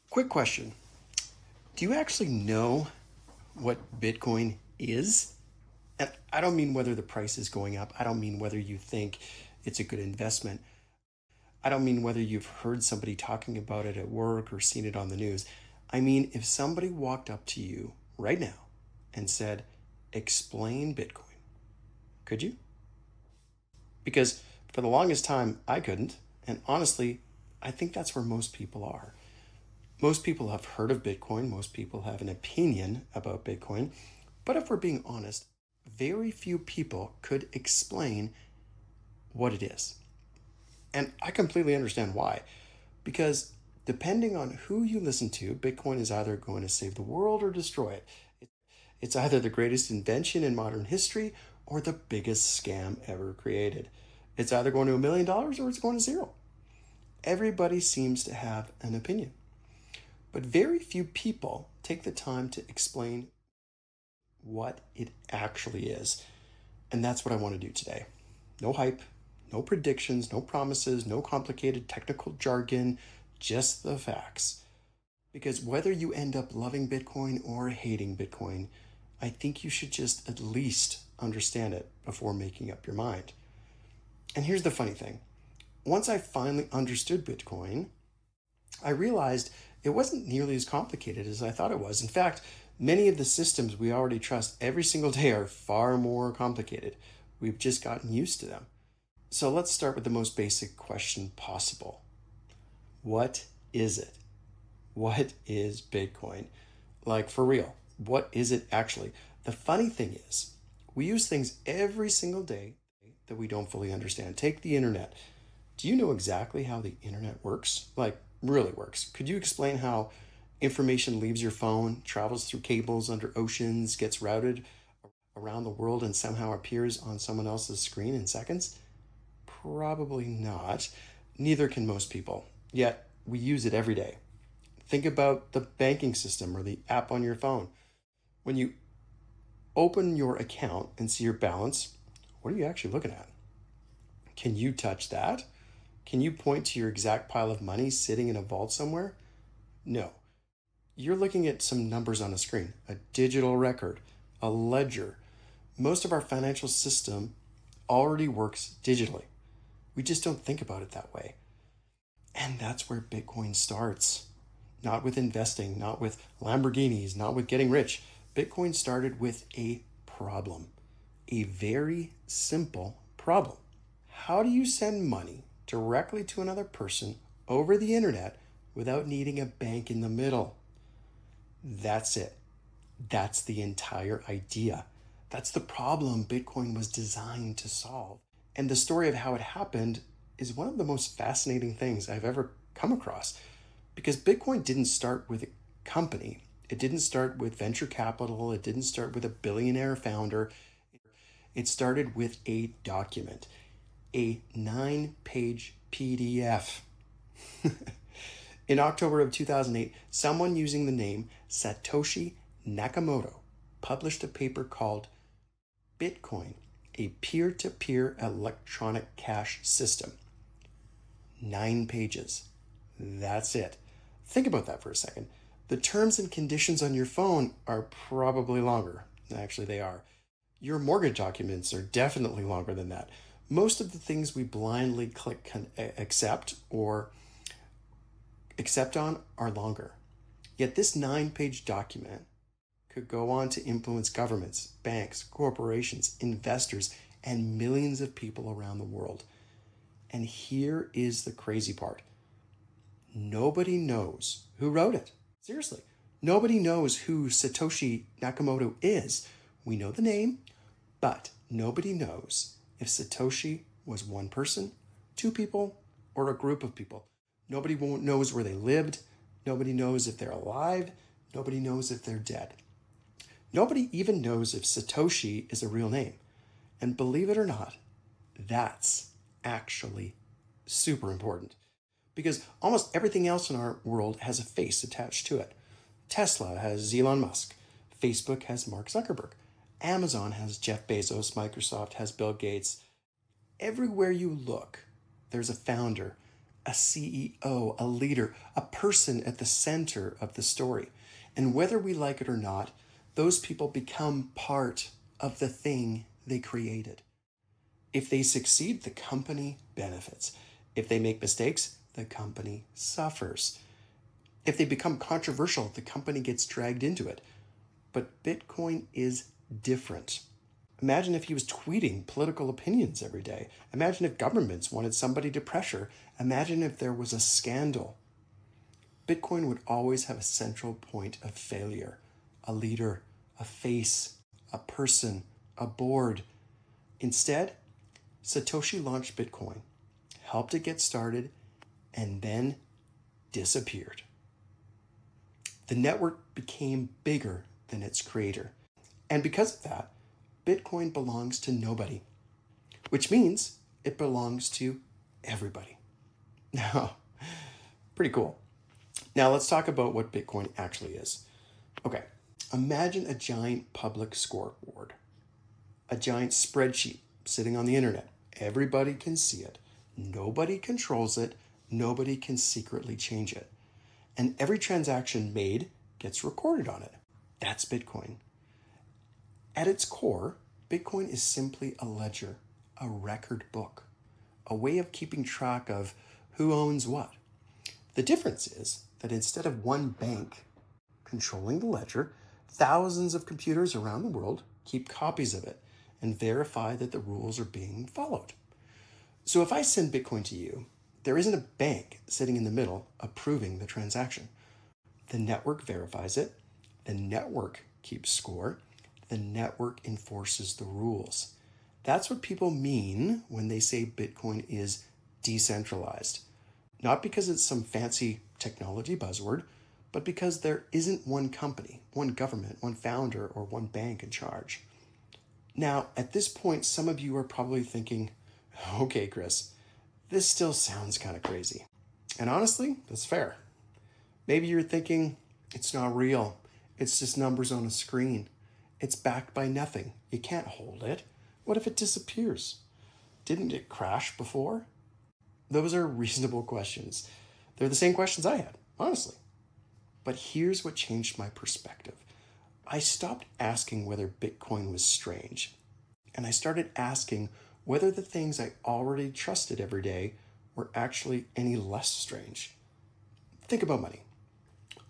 Quick question. Do you actually know what Bitcoin is? And I don't mean whether the price is going up. I don't mean whether you think it's a good investment. I don't mean whether you've heard somebody talking about it at work or seen it on the news. I mean, if somebody walked up to you right now and said, explain Bitcoin, could you? Because for the longest time, I couldn't. And honestly, I think that's where most people are. Most people have heard of Bitcoin. Most people have an opinion about Bitcoin. But if we're being honest, very few people could explain what it is. And I completely understand why. Because depending on who you listen to, Bitcoin is either going to save the world or destroy it. It's either the greatest invention in modern history or the biggest scam ever created. It's either going to $1 million or it's going to zero. Everybody seems to have an opinion. But very few people take the time to explain what it actually is. And that's what I want to do today. No hype, no predictions, no promises, no complicated technical jargon, just the facts. Because whether you end up loving Bitcoin or hating Bitcoin, I think you should just at least understand it before making up your mind. And here's the funny thing. Once I finally understood Bitcoin, I realized it wasn't nearly as complicated as I thought it was. In fact, many of the systems we already trust every single day are far more complicated. We've just gotten used to them. So let's start with the most basic question possible. What is it? What is Bitcoin? Like, for real, what is it actually? The funny thing is, we use things every single day that we don't fully understand. Take the internet. Do you know exactly how the internet works? Like, really works. Could you explain how information leaves your phone, travels through cables under oceans, gets routed around the world, and somehow appears on someone else's screen in seconds? Probably not. Neither can most people. Yet, we use it every day. Think about the banking system or the app on your phone. When you open your account and see your balance, what are you actually looking at? Can you touch that? Can you point to your exact pile of money sitting in a vault somewhere? No. You're looking at some numbers on a screen, a digital record, a ledger. Most of our financial system already works digitally. We just don't think about it that way. And that's where Bitcoin starts. Not with investing, not with Lamborghinis, not with getting rich. Bitcoin started with a problem, a very simple problem. How do you send money directly to another person over the internet without needing a bank in the middle? That's it. That's the entire idea. That's the problem Bitcoin was designed to solve. And the story of how it happened is one of the most fascinating things I've ever come across. Because Bitcoin didn't start with a company. It didn't start with venture capital. It didn't start with a billionaire founder. It started with a document, a 9-page PDF. In October of 2008, someone using the name Satoshi Nakamoto published a paper called Bitcoin, a peer-to-peer electronic cash system. 9 pages. That's it. Think about that for a second. The terms and conditions on your phone are probably longer. Actually, they are. Your mortgage documents are definitely longer than that. Most of the things we blindly click accept or accept on are longer. Yet this 9-page document could go on to influence governments, banks, corporations, investors, and millions of people around the world. And here is the crazy part. Nobody knows who wrote it. Seriously. Nobody knows who Satoshi Nakamoto is. We know the name, but nobody knows if Satoshi was one person, two people, or a group of people. Nobody knows where they lived. Nobody knows if they're alive. Nobody knows if they're dead. Nobody even knows if Satoshi is a real name. And believe it or not, that's actually super important. Because almost everything else in our world has a face attached to it. Tesla has Elon Musk. Facebook has Mark Zuckerberg. Amazon has Jeff Bezos. Microsoft has Bill Gates. Everywhere you look, there's a founder, a CEO, a leader, a person at the center of the story. And whether we like it or not, those people become part of the thing they created. If they succeed, the company benefits. If they make mistakes, the company suffers. If they become controversial, the company gets dragged into it. But Bitcoin is different. Imagine if he was tweeting political opinions every day. Imagine if governments wanted somebody to pressure. Imagine if there was a scandal. Bitcoin would always have a central point of failure, a leader, a face, a person, a board. Instead, Satoshi launched Bitcoin, helped it get started, and then disappeared. The network became bigger than its creator. And because of that, Bitcoin belongs to nobody, which means it belongs to everybody. Now, pretty cool. Now let's talk about what Bitcoin actually is. Okay, imagine a giant public scoreboard, a giant spreadsheet sitting on the internet. Everybody can see it. Nobody controls it. Nobody can secretly change it. And every transaction made gets recorded on it. That's Bitcoin. At its core, Bitcoin is simply a ledger, a record book, a way of keeping track of who owns what. The difference is that instead of one bank controlling the ledger, thousands of computers around the world keep copies of it and verify that the rules are being followed. So if I send Bitcoin to you, there isn't a bank sitting in the middle approving the transaction. The network verifies it, the network keeps score, the network enforces the rules. That's what people mean when they say Bitcoin is decentralized. Not because it's some fancy technology buzzword, but because there isn't one company, one government, one founder, or one bank in charge. Now, at this point, some of you are probably thinking, okay, Chris, this still sounds kind of crazy. And honestly, that's fair. Maybe you're thinking, it's not real. It's just numbers on a screen. It's backed by nothing. You can't hold it. What if it disappears? Didn't it crash before? Those are reasonable questions. They're the same questions I had, honestly. But here's what changed my perspective. I stopped asking whether Bitcoin was strange, and I started asking whether the things I already trusted every day were actually any less strange. Think about money.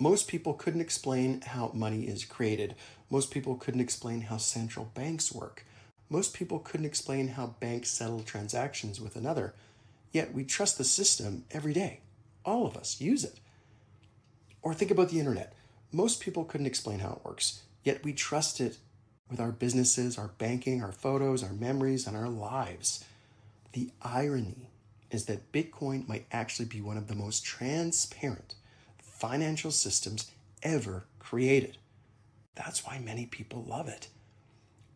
Most people couldn't explain how money is created. Most people couldn't explain how central banks work. Most people couldn't explain how banks settle transactions with another. Yet we trust the system every day. All of us use it. Or think about the internet. Most people couldn't explain how it works. Yet we trust it with our businesses, our banking, our photos, our memories, and our lives. The irony is that Bitcoin might actually be one of the most transparent financial systems ever created. That's why many people love it.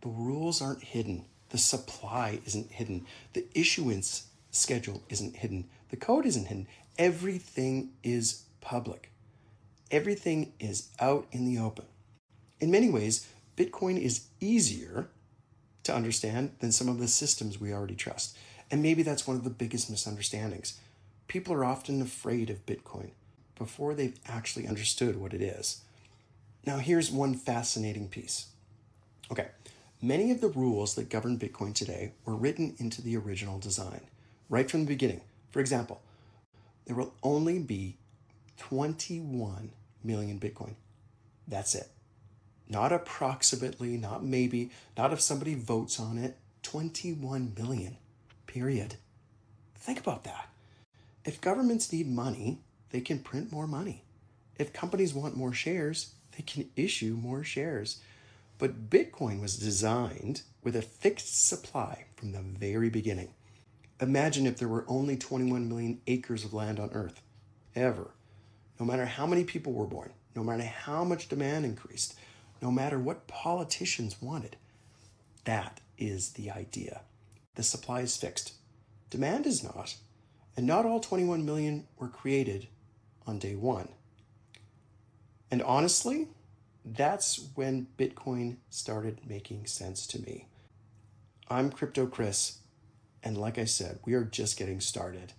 The rules aren't hidden. The supply isn't hidden. The issuance schedule isn't hidden. The code isn't hidden. Everything is public. Everything is out in the open. In many ways, Bitcoin is easier to understand than some of the systems we already trust. And maybe that's one of the biggest misunderstandings. People are often afraid of Bitcoin before they've actually understood what it is. Now, here's one fascinating piece. Okay, many of the rules that govern Bitcoin today were written into the original design, right from the beginning. For example, there will only be 21 million Bitcoin. That's it. Not approximately, not maybe, not if somebody votes on it. 21 million, period. Think about that. If governments need money, they can print more money. If companies want more shares, they can issue more shares. But Bitcoin was designed with a fixed supply from the very beginning. Imagine if there were only 21 million acres of land on Earth, ever. No matter how many people were born, no matter how much demand increased, no matter what politicians wanted. That is the idea. The supply is fixed. Demand is not. And not all 21 million were created on day one. And honestly, that's when Bitcoin started making sense to me. I'm Crypto Chris, and like I said, we are just getting started.